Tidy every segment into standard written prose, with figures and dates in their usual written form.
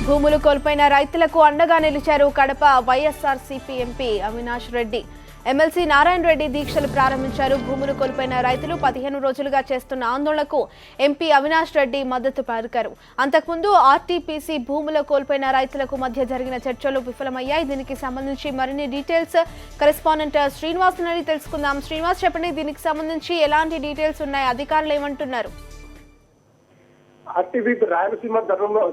భూములు కోల్పోయిన రైతులకు అండగా నిలిచారు కడప వైఎస్ఆర్సీపీ ఎంపీ అవినాష్ రెడ్డి. ఎమ్మెల్సీ నారాయణ రెడ్డి దీక్షలు ప్రారంభించారు. భూములు కోల్పోయిన రైతులు 15 రోజులుగా చేస్తున్న ఆందోళనకు ఎంపీ అవినాష్ రెడ్డి మద్దతు పలికారు. అంతకుముందు ఆర్టీపీసీ భూములు కోల్పోయిన రైతులకు మధ్య జరిగిన చర్చలు విఫలమయ్యాయి. దీనికి సంబంధించి మరిన్ని డీటెయిల్స్ కరెస్పాండెంట్ శ్రీనివాస్ నుండి తెలుసుకుందాం. శ్రీనివాస్, చెప్పండి, దీనికి సంబంధించి ఎలాంటి డీటెయిల్స్ ఉన్నాయి? అధికారులు ఏమంటున్నారు? ఆర్టీవీపీ రాయలసీమ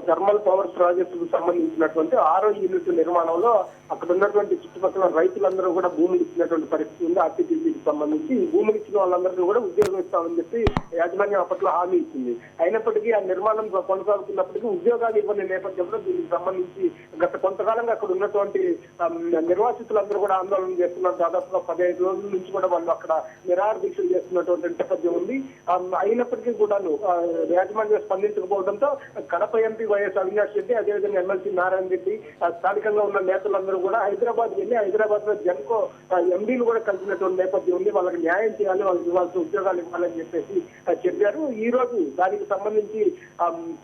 థర్మల్ పవర్ ప్రాజెక్టుకు సంబంధించినటువంటి 6వ యూనిట్ నిర్మాణంలో అక్కడ ఉన్నటువంటి చుట్టుపక్కల రైతులందరూ కూడా భూములు ఇచ్చినటువంటి పరిస్థితి ఉంది. ఆర్టీపీసీకి సంబంధించి ఈ భూములు ఇచ్చిన వాళ్ళందరికీ కూడా ఉద్యోగం ఇస్తామని చెప్పి యాజమాన్యం అప్పట్లో హామీ ఇచ్చింది. అయినప్పటికీ ఆ నిర్మాణం కొనసాగుతున్నప్పటికీ ఉద్యోగాలు ఇవ్వని నేపథ్యంలో దీనికి సంబంధించి గత కొంతకాలంగా అక్కడ ఉన్నటువంటి నిర్వాసితులందరూ కూడా ఆందోళన చేస్తున్నారు. దాదాపుగా 15 రోజుల నుంచి కూడా వాళ్ళు అక్కడ నిరాహార దీక్షలు చేస్తున్నటువంటి నేపథ్యం ఉంది. అయినప్పటికీ కూడాను యాజమాన్యం స్పందించకపోవడంతో కడప ఎంపీ వైఎస్ అవినాష్ రెడ్డి, అదేవిధంగా ఎమ్మెల్సీ నారాయణ రెడ్డి, స్థానికంగా ఉన్న నేతలందరూ కూడా హైదరాబాద్ వెళ్ళి హైదరాబాద్ లో జెన్కో ఎండీలు కూడా కలిసినటువంటి నేపథ్యం ఉంది. వాళ్ళకి న్యాయం చేయాలి, వాళ్ళకి ఇవ్వాల్సిన ఉద్యోగాలు ఇవ్వాలని చెప్పేసి చెప్పారు. ఈ రోజు దానికి సంబంధించి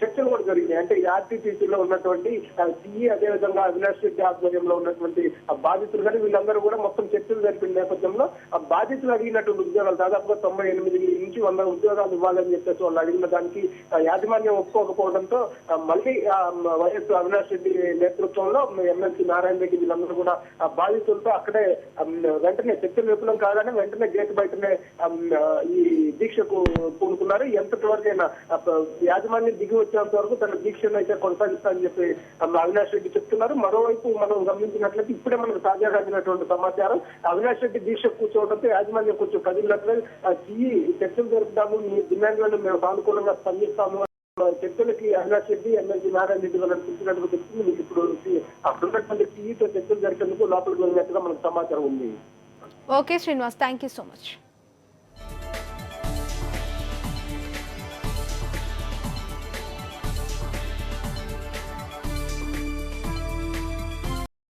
చర్చలు కూడా జరిగినాయి. అంటే ఆర్టీపీసీలో ఉన్నటువంటి సిఈ, అదేవిధంగా అవినాష్ రెడ్డి ఆధ్వర్యంలో ఉన్నటువంటి బాధితులు కానీ వీళ్ళందరూ కూడా మొత్తం చర్చలు జరిపిన నేపథ్యంలో బాధితులు అడిగినటువంటి ఉద్యోగాలు దాదాపుగా 98 నుంచి 100 ఉద్యోగాలు ఇవ్వాలని చెప్పేసి వాళ్ళు అడిగిన దానికి యాజమాన్యం ఒప్పుకోకపోవడంతో మళ్ళీ వైఎస్ అవినాష్ రెడ్డి నేతృత్వంలో ఎమ్మెల్సీ నారాయణ రెడ్డి వీళ్ళందరూ కూడా బాధితులతో అక్కడే వెంటనే చర్చలు విఫలం కాగానే వెంటనే గేట్ బయటనే ఈ దీక్షకు పూనుకున్నారు. ఎంతటి వరకైనా యాజమాన్యం దిగి వచ్చేంత వరకు తన దీక్షను అయితే కొనసాగిస్తారని చెప్పి అవినాష్ రెడ్డి చెప్తున్నారు. మరోవైపు మనం గమనించినట్లయితే ఇప్పుడే మనకు తాజాగా అందినటువంటి సమాచారం, అవినాష్ రెడ్డి దీక్ష కూర్చోవడంతో యాజమాన్యం కొంచెం కదిలినట్లయితే సిఈ చర్చలు జరుపుతాము, మీ డిమాండ్లను మేము సానుకూలంగా స్పందిస్తాము చర్చలకి అవినాష్ రెడ్డి, ఎమ్మెల్సీ నారాయణ రెడ్డి వాళ్ళని పిలిచినట్టుగా తెలుస్తుంది. మీకు ఇప్పుడు అక్కడ ఉన్నటువంటి సిఈతో చర్చలు జరిపేందుకు లోపలికి వెళ్ళినట్టుగా మనకు సమాచారం ఉంది. Okay Srinivas, thank you so much.